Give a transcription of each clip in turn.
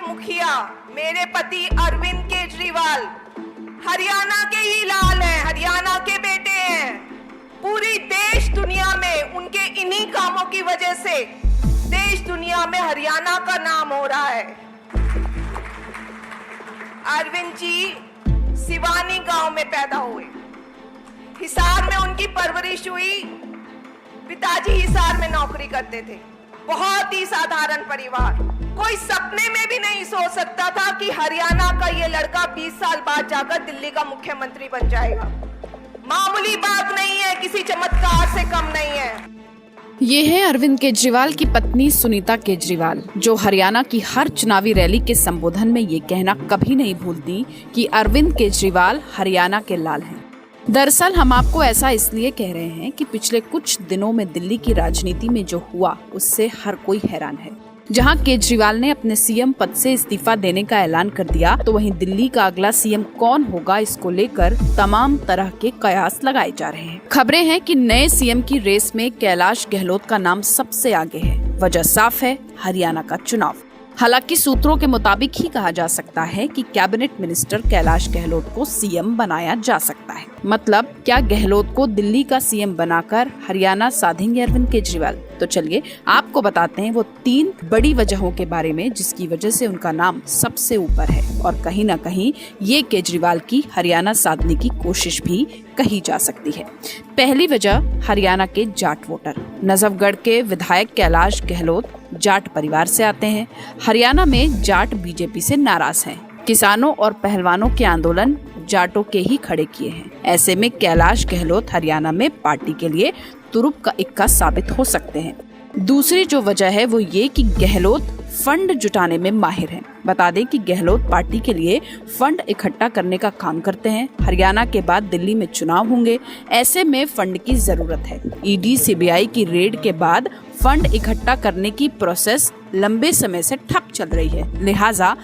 मुखिया मेरे पति अरविंद केजरीवाल हरियाणा के ही लाल हैं, हरियाणा के बेटे हैं। पूरी देश दुनिया में उनके इन्हीं कामों की वजह से देश दुनिया में हरियाणा का नाम हो रहा है। अरविंद जी सिवानी गांव में पैदा हुए, हिसार में उनकी परवरिश हुई। पिताजी हिसार में नौकरी करते थे। बहुत ही साधारण परिवार। कोई सपने में भी नहीं सोच सकता था कि हरियाणा का ये लड़का 20 साल बाद जाकर दिल्ली का मुख्यमंत्री बन जाएगा। मामूली बात नहीं है, किसी चमत्कार से कम नहीं है। ये है अरविंद केजरीवाल की पत्नी सुनीता केजरीवाल, जो हरियाणा की हर चुनावी रैली के संबोधन में ये कहना कभी नहीं भूलती कि अरविंद केजरीवाल हरियाणा के लाल हैं। दरअसल हम आपको ऐसा इसलिए कह रहे हैं कि पिछले कुछ दिनों में दिल्ली की राजनीति में जो हुआ उससे हर कोई हैरान है। जहां केजरीवाल ने अपने सीएम पद से इस्तीफा देने का ऐलान कर दिया, तो वहीं दिल्ली का अगला सीएम कौन होगा इसको लेकर तमाम तरह के कयास लगाए जा रहे हैं। खबरें हैं कि नए सीएम की रेस में कैलाश गहलोत का नाम सबसे आगे है। वजह साफ है, हरियाणा का चुनाव। हालांकि सूत्रों के मुताबिक ही कहा जा सकता है कि कैबिनेट मिनिस्टर कैलाश गहलोत को सीएम बनाया जा सकता है। मतलब क्या गहलोत को दिल्ली का सीएम बनाकर हरियाणा साधेंगे अरविंद केजरीवाल? तो चलिए आपको बताते हैं वो 3 बड़ी वजहों के बारे में जिसकी वजह से उनका नाम सबसे ऊपर है और कहीं ना कहीं ये केजरीवाल की हरियाणा साधने की कोशिश भी कही जा सकती है। पहली वजह हरियाणा के जाट वोटर। नजफगढ़ के विधायक कैलाश गहलोत जाट परिवार से आते हैं। हरियाणा में जाट बीजेपी से नाराज हैं। किसानों और पहलवानों के आंदोलन जाटों के ही खड़े किए हैं। ऐसे में कैलाश गहलोत हरियाणा में पार्टी के लिए तुरुप का इक्का साबित हो सकते हैं। दूसरी जो वजह है वो ये कि गहलोत फंड जुटाने में माहिर हैं। बता दें कि गहलोत पार्टी के लिए फंड इकट्ठा करने का काम करते हैं। हरियाणा के बाद दिल्ली में चुनाव होंगे, ऐसे में फंड की जरूरत है। ईडी सीबीआई की रेड के बाद फंड इकट्ठा करने की प्रोसेस लंबे समय से ठप चल रही है, लिहाजा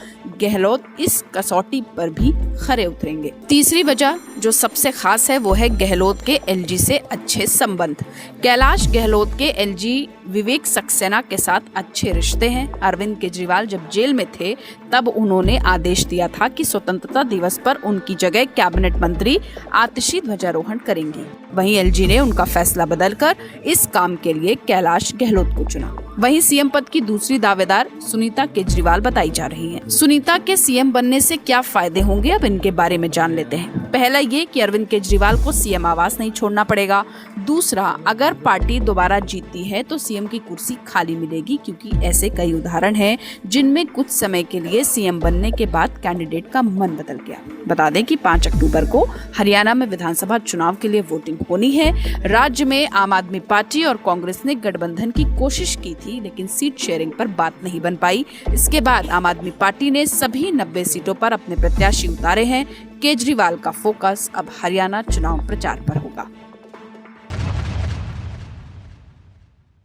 गहलोत इस कसौटी पर भी खरे उतरेंगे। तीसरी वजह जो सबसे खास है वो है गहलोत के एलजी से अच्छे संबंध। कैलाश गहलोत के एलजी विवेक सक्सेना के साथ अच्छे रिश्ते हैं। अरविंद केजरीवाल जब जेल में थे तब उन्होंने आदेश दिया था कि स्वतंत्रता दिवस पर उनकी जगह कैबिनेट मंत्री आतिशी ध्वजारोहण करेंगी। वहीं एलजी ने उनका फैसला बदलकर इस काम के लिए कैलाश गहलोत को चुना। वहीं सीएम पद की दूसरी दावेदार सुनीता केजरीवाल बताई जा रही हैं। सुनीता के सीएम बनने से क्या फायदे होंगे, अब इनके बारे में जान लेते हैं। पहला ये कि अरविंद केजरीवाल को सीएम आवास नहीं छोड़ना पड़ेगा। दूसरा, अगर पार्टी दोबारा जीतती है तो सीएम की कुर्सी खाली मिलेगी, क्योंकि ऐसे कई उदाहरण हैं जिनमें कुछ समय के लिए सीएम बनने के बाद कैंडिडेट का मन बदल गया। बता दें कि 5 अक्टूबर को हरियाणा में विधानसभा चुनाव के लिए वोटिंग होनी है। राज्य में आम आदमी पार्टी और कांग्रेस ने गठबंधन की कोशिश की थी, लेकिन सीट शेयरिंग पर बात नहीं बन पाई। इसके बाद आम आदमी पार्टी ने सभी 90 सीटों पर अपने प्रत्याशी उतारे हैं। केजरीवाल का फोकस अब हरियाणा चुनाव प्रचार पर होगा।